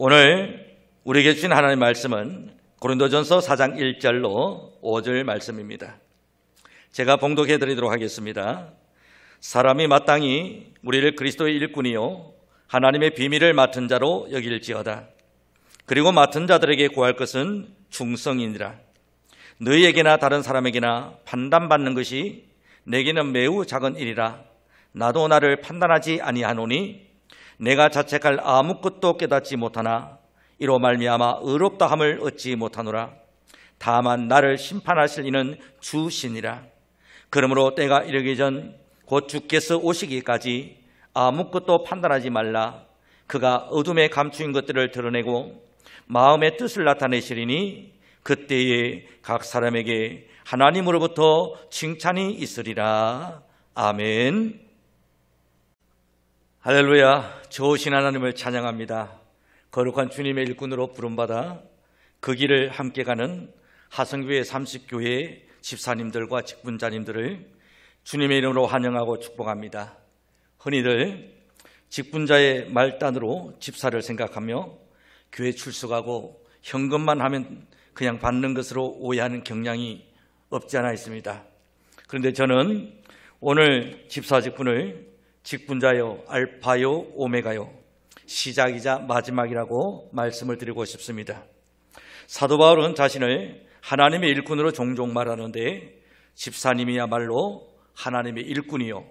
오늘 우리에게 주신 하나님의 말씀은 고린도전서 4장 1절로 5절 말씀입니다. 제가 봉독해 드리도록 하겠습니다. 사람이 마땅히 우리를 그리스도의 일꾼이요 하나님의 비밀을 맡은 자로 여길지어다. 그리고 맡은 자들에게 구할 것은 충성이니라. 너희에게나 다른 사람에게나 판단받는 것이 내게는 매우 작은 일이라. 나도 나를 판단하지 아니하노니 내가 자책할 아무것도 깨닫지 못하나 이로 말미암아 의롭다 함을 얻지 못하노라. 다만 나를 심판하실 이는 주시니라. 그러므로 때가 이르기 전 곧 주께서 오시기까지 아무것도 판단하지 말라. 그가 어둠에 감추인 것들을 드러내고 마음의 뜻을 나타내시리니 그때에 각 사람에게 하나님으로부터 칭찬이 있으리라. 아멘. 할렐루야. 좋으신 하나님을 찬양합니다. 거룩한 주님의 일꾼으로 부름받아 그 길을 함께 가는 하성교회 30교회 집사님들과 직분자님들을 주님의 이름으로 환영하고 축복합니다. 흔히들 직분자의 말단으로 집사를 생각하며 교회 출석하고 현금만 하면 그냥 받는 것으로 오해하는 경향이 없지 않아 있습니다. 그런데 저는 오늘 집사 직분을 직분자요, 알파요, 오메가요, 시작이자 마지막이라고 말씀을 드리고 싶습니다. 사도 바울은 자신을 하나님의 일꾼으로 종종 말하는데 집사님이야말로 하나님의 일꾼이요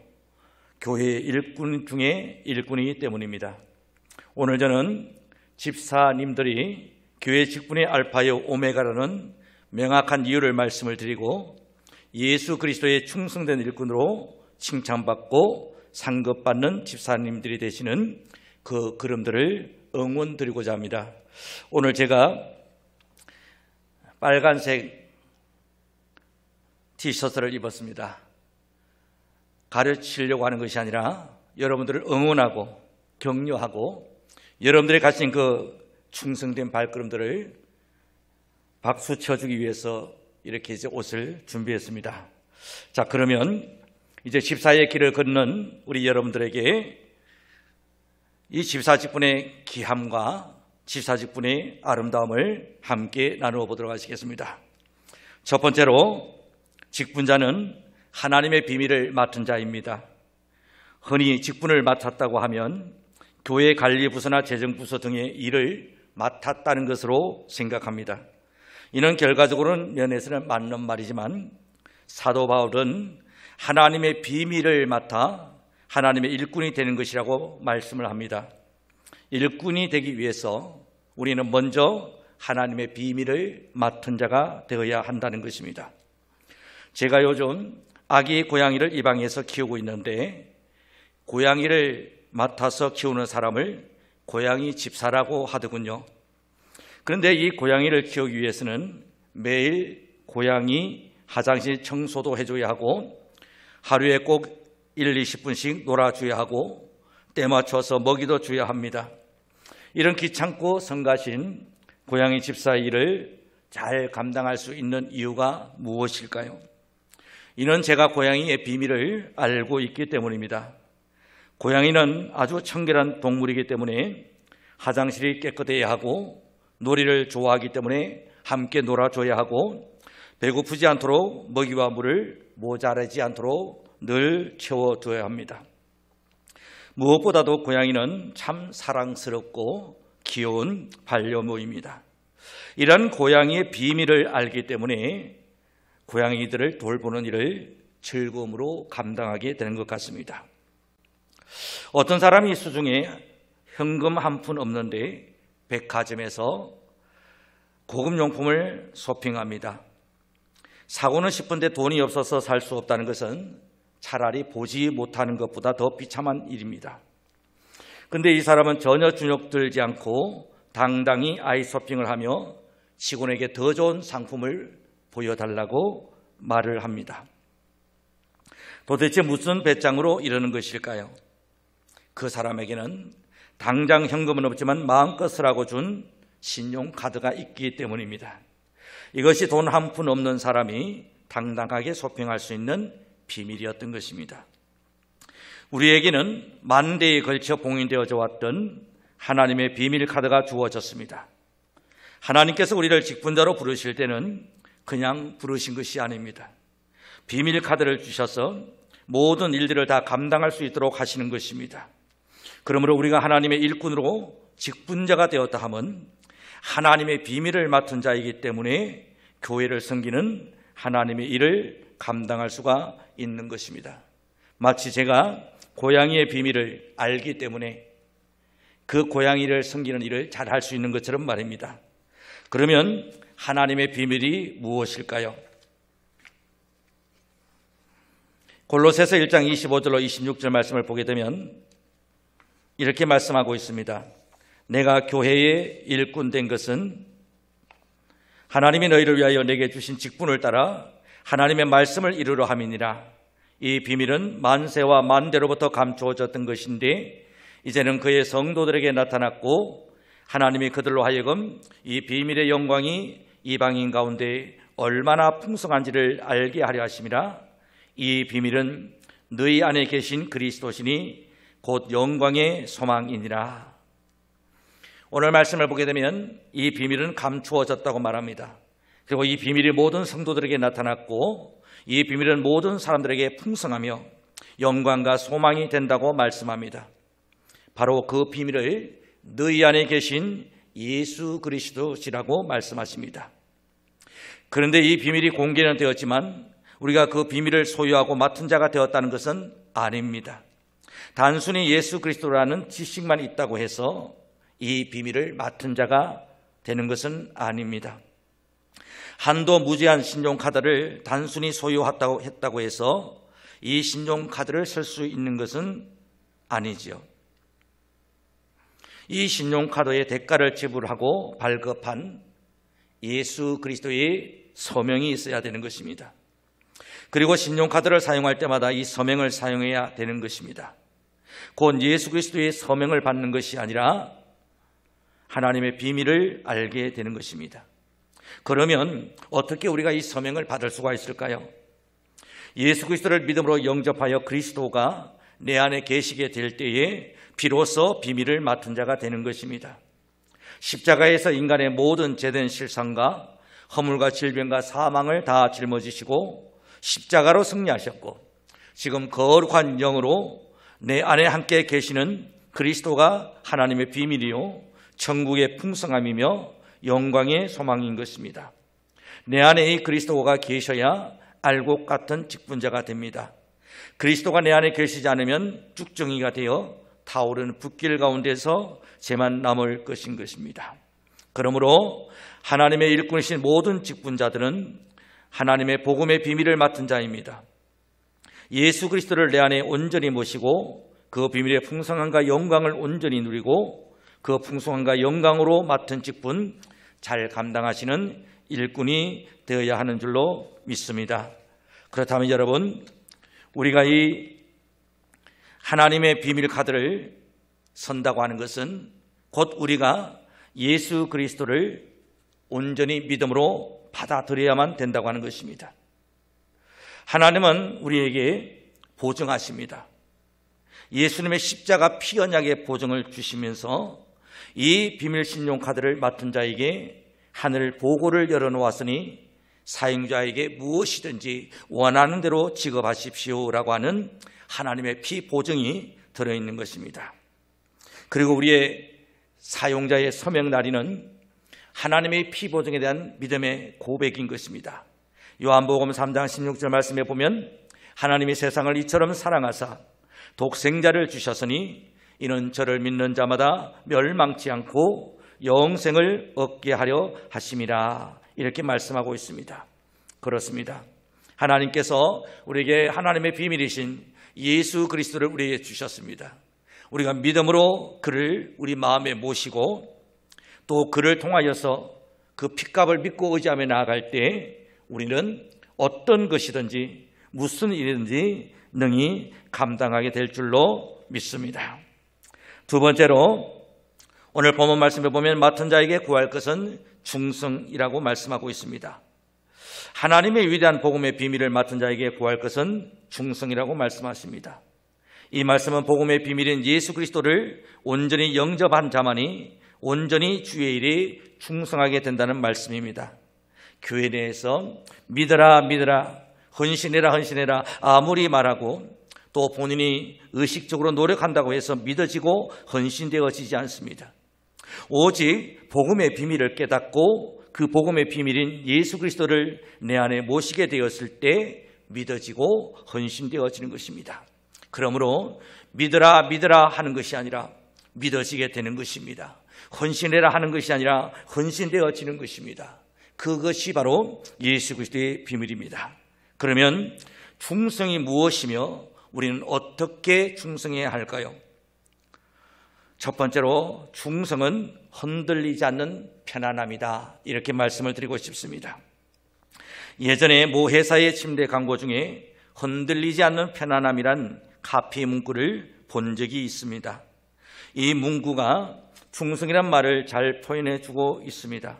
교회의 일꾼 중에 일꾼이기 때문입니다. 오늘 저는 집사님들이 교회 직분의 알파요 오메가라는 명확한 이유를 말씀을 드리고 예수 그리스도의 충성된 일꾼으로 칭찬받고 상급받는 집사님들이 되시는 그 그름들을 응원드리고자 합니다. 오늘 제가 빨간색 티셔츠를 입었습니다. 가르치려고 하는 것이 아니라 여러분들을 응원하고 격려하고 여러분들이 가진 그 충성된 발걸음들을 박수 쳐주기 위해서 이렇게 이제 옷을 준비했습니다. 자, 그러면 이제 집사의 길을 걷는 우리 여러분들에게 이 집사 직분의 귀함과 집사 직분의 아름다움을 함께 나누어 보도록 하시겠습니다. 첫 번째로 직분자는 하나님의 비밀을 맡은 자입니다. 흔히 직분을 맡았다고 하면 교회 관리부서나 재정부서 등의 일을 맡았다는 것으로 생각합니다. 이는 결과적으로는 면에서는 맞는 말이지만 사도 바울은 하나님의 비밀을 맡아 하나님의 일꾼이 되는 것이라고 말씀을 합니다. 일꾼이 되기 위해서 우리는 먼저 하나님의 비밀을 맡은 자가 되어야 한다는 것입니다. 제가 요즘 아기 고양이를 입양해서 키우고 있는데 고양이를 맡아서 키우는 사람을 고양이 집사라고 하더군요. 그런데 이 고양이를 키우기 위해서는 매일 고양이 화장실 청소도 해줘야 하고 하루에 꼭 1, 20분씩 놀아줘야 하고 때 맞춰서 먹이도 줘야 합니다. 이런 귀찮고 성가신 고양이 집사의 일을 잘 감당할 수 있는 이유가 무엇일까요? 이는 제가 고양이의 비밀을 알고 있기 때문입니다. 고양이는 아주 청결한 동물이기 때문에 화장실이 깨끗해야 하고 놀이를 좋아하기 때문에 함께 놀아줘야 하고 배고프지 않도록 먹이와 물을 모자라지 않도록 늘 채워줘야 합니다. 무엇보다도 고양이는 참 사랑스럽고 귀여운 반려묘입니다. 이런 고양이의 비밀을 알기 때문에 고양이들을 돌보는 일을 즐거움으로 감당하게 되는 것 같습니다. 어떤 사람이 수중에 현금 한 푼 없는데 백화점에서 고급 용품을 쇼핑합니다. 사고는 싶은데 돈이 없어서 살 수 없다는 것은 차라리 보지 못하는 것보다 더 비참한 일입니다. 그런데 이 사람은 전혀 주눅들지 않고 당당히 아이 쇼핑을 하며 직원에게 더 좋은 상품을 보여달라고 말을 합니다. 도대체 무슨 배짱으로 이러는 것일까요? 그 사람에게는 당장 현금은 없지만 마음껏 쓰라고 준 신용카드가 있기 때문입니다. 이것이 돈 한 푼 없는 사람이 당당하게 쇼핑할 수 있는 비밀이었던 것입니다. 우리에게는 만 대에 걸쳐 봉인되어져 왔던 하나님의 비밀 카드가 주어졌습니다. 하나님께서 우리를 직분자로 부르실 때는 그냥 부르신 것이 아닙니다. 비밀 카드를 주셔서 모든 일들을 다 감당할 수 있도록 하시는 것입니다. 그러므로 우리가 하나님의 일꾼으로 직분자가 되었다 하면 하나님의 비밀을 맡은 자이기 때문에 교회를 섬기는 하나님의 일을 감당할 수가 있는 것입니다. 마치 제가 고양이의 비밀을 알기 때문에 그 고양이를 섬기는 일을 잘 할 수 있는 것처럼 말입니다. 그러면 하나님의 비밀이 무엇일까요? 골로새서 1장 25절로 26절 말씀을 보게 되면 이렇게 말씀하고 있습니다. 내가 교회의 일꾼 된 것은 하나님이 너희를 위하여 내게 주신 직분을 따라 하나님의 말씀을 이루려 함이니라. 이 비밀은 만세와 만대로부터 감추어졌던 것인데 이제는 그의 성도들에게 나타났고 하나님이 그들로 하여금 이 비밀의 영광이 이방인 가운데 얼마나 풍성한지를 알게 하려 하심이라. 이 비밀은 너희 안에 계신 그리스도시니 곧 영광의 소망이니라. 오늘 말씀을 보게 되면 이 비밀은 감추어졌다고 말합니다. 그리고 이 비밀이 모든 성도들에게 나타났고 이 비밀은 모든 사람들에게 풍성하며 영광과 소망이 된다고 말씀합니다. 바로 그 비밀을 너희 안에 계신 예수 그리스도시라고 말씀하십니다. 그런데 이 비밀이 공개는 되었지만 우리가 그 비밀을 소유하고 맡은 자가 되었다는 것은 아닙니다. 단순히 예수 그리스도라는 지식만 있다고 해서 이 비밀을 맡은 자가 되는 것은 아닙니다. 한도 무제한 신용카드를 단순히 소유했다고 해서 이 신용카드를 쓸 수 있는 것은 아니지요. 이 신용카드의 대가를 지불하고 발급한 예수 그리스도의 서명이 있어야 되는 것입니다. 그리고 신용카드를 사용할 때마다 이 서명을 사용해야 되는 것입니다. 곧 예수 그리스도의 서명을 받는 것이 아니라 하나님의 비밀을 알게 되는 것입니다. 그러면 어떻게 우리가 이 서명을 받을 수가 있을까요? 예수 그리스도를 믿음으로 영접하여 그리스도가 내 안에 계시게 될 때에 비로소 비밀을 맡은 자가 되는 것입니다. 십자가에서 인간의 모든 죄된 실상과 허물과 질병과 사망을 다 짊어지시고 십자가로 승리하셨고 지금 거룩한 영으로 내 안에 함께 계시는 그리스도가 하나님의 비밀이요 천국의 풍성함이며 영광의 소망인 것입니다. 내 안에 이 그리스도가 계셔야 알곡 같은 직분자가 됩니다. 그리스도가 내 안에 계시지 않으면 쭉정이가 되어 타오르는 붓길 가운데서 죄만 남을 것인 것입니다. 그러므로 하나님의 일꾼이신 모든 직분자들은 하나님의 복음의 비밀을 맡은 자입니다. 예수 그리스도를 내 안에 온전히 모시고 그 비밀의 풍성함과 영광을 온전히 누리고 그 풍성함과 영광으로 맡은 직분 잘 감당하시는 일꾼이 되어야 하는 줄로 믿습니다. 그렇다면 여러분, 우리가 이 하나님의 비밀 카드를 선다고 하는 것은 곧 우리가 예수 그리스도를 온전히 믿음으로 받아들여야만 된다고 하는 것입니다. 하나님은 우리에게 보증하십니다. 예수님의 십자가 피 언약의 보증을 주시면서 이 비밀 신용카드를 맡은 자에게 하늘 보고를 열어놓았으니 사용자에게 무엇이든지 원하는 대로 지급하십시오라고 하는 하나님의 피 보증이 들어있는 것입니다. 그리고 우리의 사용자의 서명날이는 하나님의 피 보증에 대한 믿음의 고백인 것입니다. 요한복음 3장 16절 말씀에 보면 하나님이 세상을 이처럼 사랑하사 독생자를 주셨으니 이는 저를 믿는 자마다 멸망치 않고 영생을 얻게 하려 하심이라 이렇게 말씀하고 있습니다. 그렇습니다. 하나님께서 우리에게 하나님의 비밀이신 예수 그리스도를 우리에게 주셨습니다. 우리가 믿음으로 그를 우리 마음에 모시고 또 그를 통하여서 그 핏값을 믿고 의지하며 나아갈 때 우리는 어떤 것이든지 무슨 일이든지 능히 감당하게 될 줄로 믿습니다. 두 번째로 오늘 본문 말씀에 보면 맡은 자에게 구할 것은 충성이라고 말씀하고 있습니다. 하나님의 위대한 복음의 비밀을 맡은 자에게 구할 것은 충성이라고 말씀하십니다. 이 말씀은 복음의 비밀인 예수 그리스도를 온전히 영접한 자만이 온전히 주의 일에 충성하게 된다는 말씀입니다. 교회 내에서 믿어라 믿어라, 헌신해라 헌신해라 아무리 말하고 또 본인이 의식적으로 노력한다고 해서 믿어지고 헌신되어지지 않습니다. 오직 복음의 비밀을 깨닫고 그 복음의 비밀인 예수 그리스도를 내 안에 모시게 되었을 때 믿어지고 헌신되어지는 것입니다. 그러므로 믿어라 믿어라 하는 것이 아니라 믿어지게 되는 것입니다. 헌신해라 하는 것이 아니라 헌신되어지는 것입니다. 그것이 바로 예수 그리스도의 비밀입니다. 그러면 충성이 무엇이며 우리는 어떻게 충성해야 할까요? 첫 번째로 충성은 흔들리지 않는 편안함이다, 이렇게 말씀을 드리고 싶습니다. 예전에 모 회사의 침대 광고 중에 흔들리지 않는 편안함이란 카피 문구를 본 적이 있습니다. 이 문구가 충성이란 말을 잘 표현해주고 있습니다.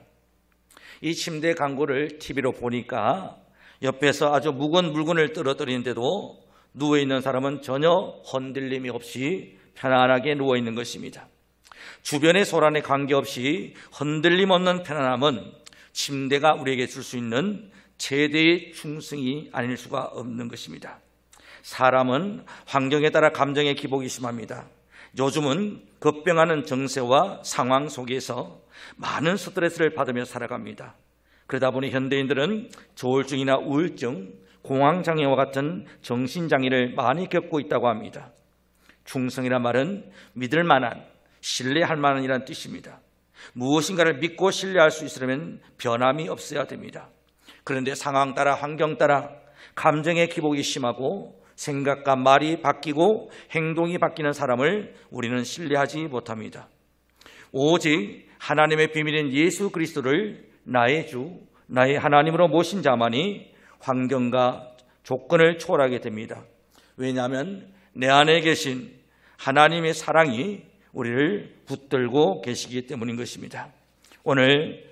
이 침대 광고를 TV로 보니까 옆에서 아주 무거운 물건을 떨어뜨리는데도 누워있는 사람은 전혀 흔들림이 없이 편안하게 누워있는 것입니다. 주변의 소란에 관계없이 흔들림 없는 편안함은 침대가 우리에게 줄 수 있는 최대의 충성이 아닐 수가 없는 것입니다. 사람은 환경에 따라 감정의 기복이 심합니다. 요즘은 급변하는 정세와 상황 속에서 많은 스트레스를 받으며 살아갑니다. 그러다 보니 현대인들은 조울증이나 우울증, 공황장애와 같은 정신장애를 많이 겪고 있다고 합니다. 충성이란 말은 믿을 만한, 신뢰할 만한이라는 뜻입니다. 무엇인가를 믿고 신뢰할 수 있으려면 변함이 없어야 됩니다. 그런데 상황 따라 환경 따라 감정의 기복이 심하고 생각과 말이 바뀌고 행동이 바뀌는 사람을 우리는 신뢰하지 못합니다. 오직 하나님의 비밀인 예수 그리스도를 나의 주, 나의 하나님으로 모신 자만이 환경과 조건을 초월하게 됩니다. 왜냐하면 내 안에 계신 하나님의 사랑이 우리를 붙들고 계시기 때문인 것입니다. 오늘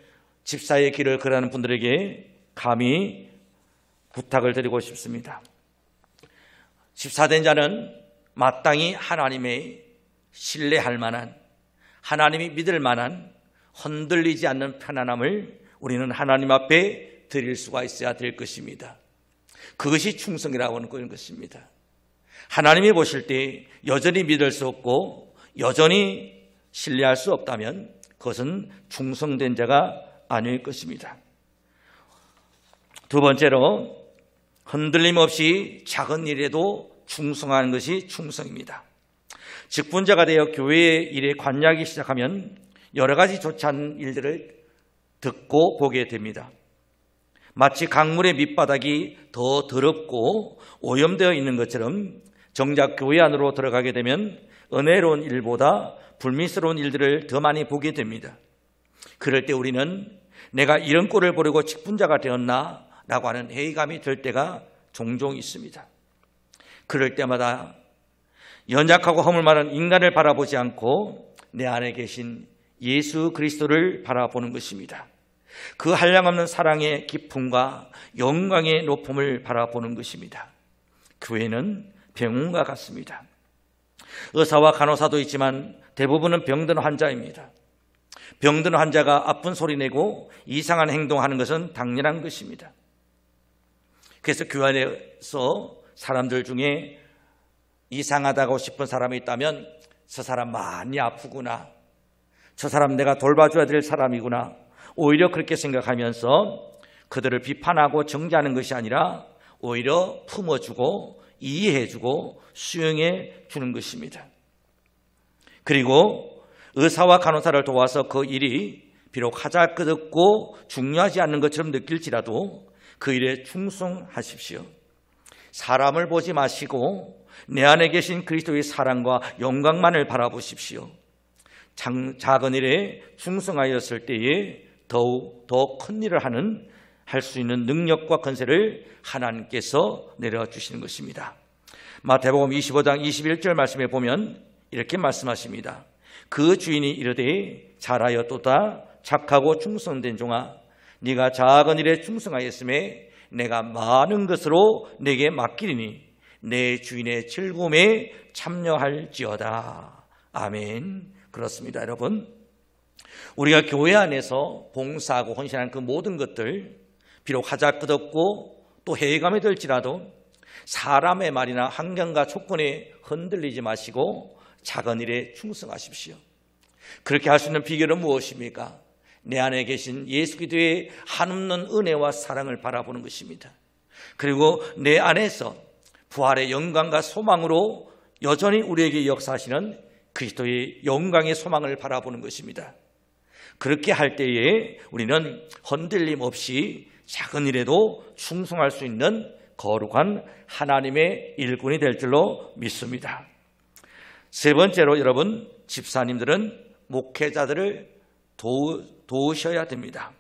집사의 길을 걸어가는 분들에게 감히 부탁을 드리고 싶습니다. 집사된 자는 마땅히 하나님의 신뢰할 만한, 하나님이 믿을 만한 흔들리지 않는 편안함을 우리는 하나님 앞에 드릴 수가 있어야 될 것입니다. 그것이 충성이라고 하는 것입니다. 하나님이 보실 때 여전히 믿을 수 없고 여전히 신뢰할 수 없다면 그것은 충성된 자가 아닐 것입니다. 두 번째로 흔들림 없이 작은 일에도 충성하는 것이 충성입니다. 직분자가 되어 교회의 일에 관여하기 시작하면 여러 가지 좋지 않은 일들을 듣고 보게 됩니다. 마치 강물의 밑바닥이 더 더럽고 오염되어 있는 것처럼 정작 교회 안으로 들어가게 되면 은혜로운 일보다 불미스러운 일들을 더 많이 보게 됩니다. 그럴 때 우리는 내가 이런 꼴을 보려고 직분자가 되었나? 라고 하는 회의감이 들 때가 종종 있습니다. 그럴 때마다 연약하고 허물 많은 인간을 바라보지 않고 내 안에 계신 예수 그리스도를 바라보는 것입니다. 그 한량없는 사랑의 깊음과 영광의 높음을 바라보는 것입니다. 교회는 병원과 같습니다. 의사와 간호사도 있지만 대부분은 병든 환자입니다. 병든 환자가 아픈 소리 내고 이상한 행동하는 것은 당연한 것입니다. 그래서 교회 안에서 사람들 중에 이상하다고 싶은 사람이 있다면 저 사람 많이 아프구나, 저 사람 내가 돌봐줘야 될 사람이구나, 오히려 그렇게 생각하면서 그들을 비판하고 정죄하는 것이 아니라 오히려 품어주고 이해해주고 수용해 주는 것입니다. 그리고 의사와 간호사를 도와서 그 일이 비록 하잘것없고 중요하지 않는 것처럼 느낄지라도 그 일에 충성하십시오. 사람을 보지 마시고 내 안에 계신 그리스도의 사랑과 영광만을 바라보십시오. 작은 일에 충성하였을 때에 더욱 더 큰 일을 할 수 있는 능력과 권세를 하나님께서 내려주시는 것입니다. 마태복음 25장 21절 말씀에 보면 이렇게 말씀하십니다. 그 주인이 이르되 잘하였도다 착하고 충성된 종아, 네가 작은 일에 충성하였음에 내가 많은 것으로 네게 맡기리니 내 주인의 즐거움에 참여할지어다. 아멘. 그렇습니다, 여러분. 우리가 교회 안에서 봉사하고 헌신하는 그 모든 것들, 비록 하자 끝없고 또 해감이 될지라도 사람의 말이나 환경과 조건에 흔들리지 마시고 작은 일에 충성하십시오. 그렇게 할 수 있는 비결은 무엇입니까? 내 안에 계신 예수 그리스도의 한없는 은혜와 사랑을 바라보는 것입니다. 그리고 내 안에서 부활의 영광과 소망으로 여전히 우리에게 역사하시는 그리스도의 영광의 소망을 바라보는 것입니다. 그렇게 할 때에 우리는 흔들림 없이 작은 일에도 충성할 수 있는 거룩한 하나님의 일꾼이 될 줄로 믿습니다. 세 번째로 여러분, 집사님들은 목회자들을 도우셔야 됩니다.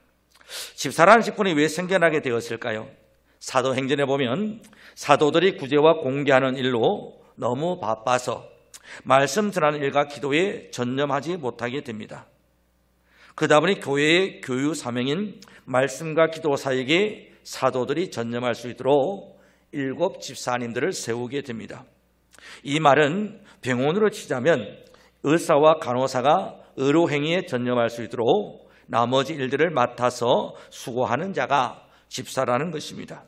집사라는 직분이 왜 생겨나게 되었을까요? 사도행전에 보면 사도들이 구제와 공개하는 일로 너무 바빠서 말씀 전하는 일과 기도에 전념하지 못하게 됩니다. 그러다 보니 교회의 교유 사명인 말씀과 기도 사역에 사도들이 전념할 수 있도록 7 집사님들을 세우게 됩니다. 이 말은 병원으로 치자면 의사와 간호사가 의료행위에 전념할 수 있도록 나머지 일들을 맡아서 수고하는 자가 집사라는 것입니다.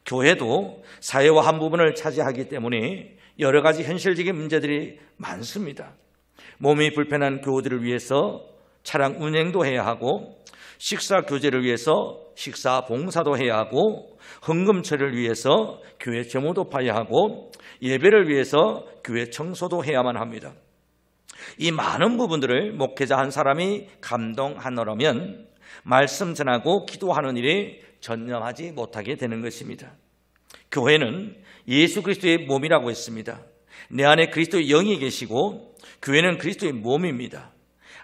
교회도 사회와 한 부분을 차지하기 때문에 여러 가지 현실적인 문제들이 많습니다. 몸이 불편한 교우들을 위해서 차량 운행도 해야 하고, 식사 교제를 위해서 식사 봉사도 해야 하고, 헌금 처리를 위해서 교회 재무도 봐야 하고, 예배를 위해서 교회 청소도 해야만 합니다. 이 많은 부분들을 목회자 한 사람이 감당하느라면 말씀 전하고 기도하는 일에 전념하지 못하게 되는 것입니다. 교회는 예수 그리스도의 몸이라고 했습니다. 내 안에 그리스도의 영이 계시고 교회는 그리스도의 몸입니다.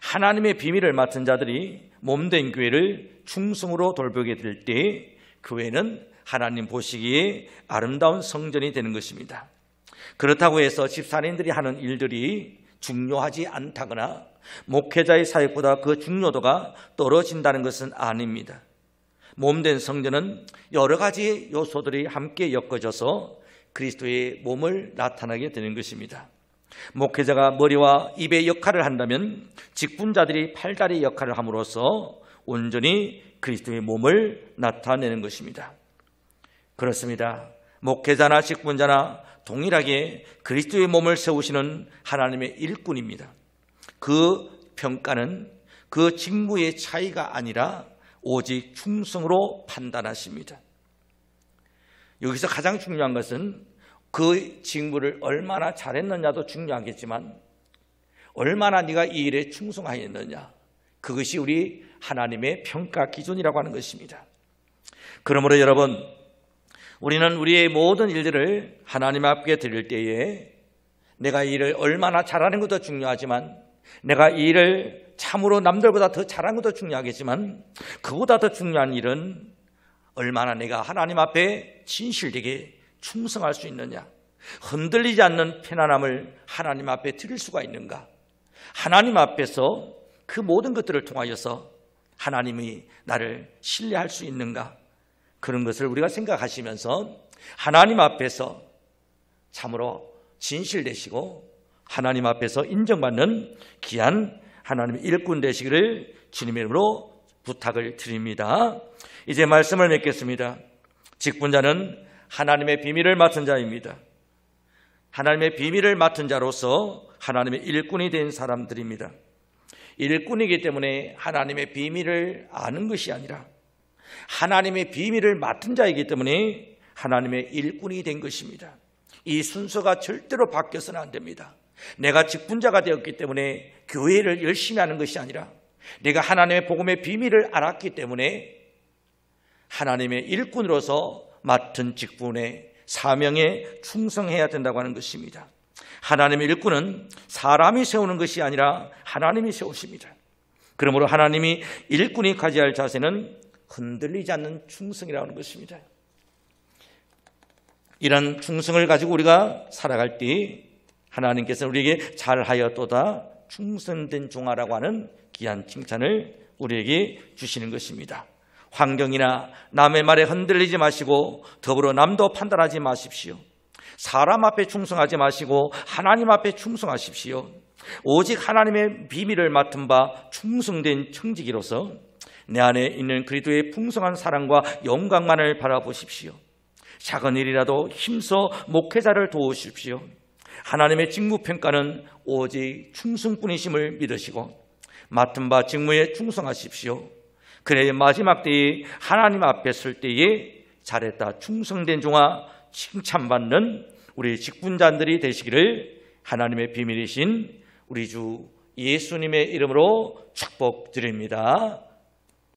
하나님의 비밀을 맡은 자들이 몸된 교회를 충성으로 돌보게 될 때 교회는 하나님 보시기에 아름다운 성전이 되는 것입니다. 그렇다고 해서 집사님들이 하는 일들이 중요하지 않다거나 목회자의 사역보다 그 중요도가 떨어진다는 것은 아닙니다. 몸된 성전은 여러 가지 요소들이 함께 엮어져서 그리스도의 몸을 나타나게 되는 것입니다. 목회자가 머리와 입의 역할을 한다면 직분자들이 팔다리 역할을 함으로써 온전히 그리스도의 몸을 나타내는 것입니다. 그렇습니다. 목회자나 직분자나 동일하게 그리스도의 몸을 세우시는 하나님의 일꾼입니다. 그 평가는 그 직무의 차이가 아니라 오직 충성으로 판단하십니다. 여기서 가장 중요한 것은 그 직무를 얼마나 잘했느냐도 중요하겠지만 얼마나 네가 이 일에 충성하였느냐, 그것이 우리 하나님의 평가 기준이라고 하는 것입니다. 그러므로 여러분, 우리는 우리의 모든 일들을 하나님 앞에 드릴 때에 내가 이 일을 얼마나 잘하는 것도 중요하지만, 내가 이 일을 참으로 남들보다 더 잘하는 것도 중요하겠지만, 그보다 더 중요한 일은 얼마나 내가 하나님 앞에 진실되게 충성할 수 있느냐, 흔들리지 않는 편안함을 하나님 앞에 드릴 수가 있는가, 하나님 앞에서 그 모든 것들을 통하여서 하나님이 나를 신뢰할 수 있는가, 그런 것을 우리가 생각하시면서 하나님 앞에서 참으로 진실되시고 하나님 앞에서 인정받는 귀한 하나님의 일꾼 되시기를 주님의 이름으로 부탁을 드립니다. 이제 말씀을 맺겠습니다. 직분자는 하나님의 비밀을 맡은 자입니다. 하나님의 비밀을 맡은 자로서 하나님의 일꾼이 된 사람들입니다. 일꾼이기 때문에 하나님의 비밀을 아는 것이 아니라 하나님의 비밀을 맡은 자이기 때문에 하나님의 일꾼이 된 것입니다. 이 순서가 절대로 바뀌어서는 안 됩니다. 내가 직분자가 되었기 때문에 교회를 열심히 하는 것이 아니라 내가 하나님의 복음의 비밀을 알았기 때문에 하나님의 일꾼으로서 맡은 직분의 사명에 충성해야 된다고 하는 것입니다. 하나님의 일꾼은 사람이 세우는 것이 아니라 하나님이 세우십니다. 그러므로 하나님이 일꾼이 가져야 할 자세는 흔들리지 않는 충성이라는 것입니다. 이런 충성을 가지고 우리가 살아갈 때 하나님께서 우리에게 잘하였도다 충성된 종아라고 하는 귀한 칭찬을 우리에게 주시는 것입니다. 환경이나 남의 말에 흔들리지 마시고 더불어 남도 판단하지 마십시오. 사람 앞에 충성하지 마시고 하나님 앞에 충성하십시오. 오직 하나님의 비밀을 맡은 바 충성된 청지기로서 내 안에 있는 그리스도의 풍성한 사랑과 영광만을 바라보십시오. 작은 일이라도 힘써 목회자를 도우십시오. 하나님의 직무평가는 오직 충성뿐이심을 믿으시고 맡은 바 직무에 충성하십시오. 그래 마지막 때에 하나님 앞에 설 때에 잘했다 충성된 종아 칭찬받는 우리 직분자들이 되시기를 하나님의 비밀이신 우리 주 예수님의 이름으로 축복드립니다.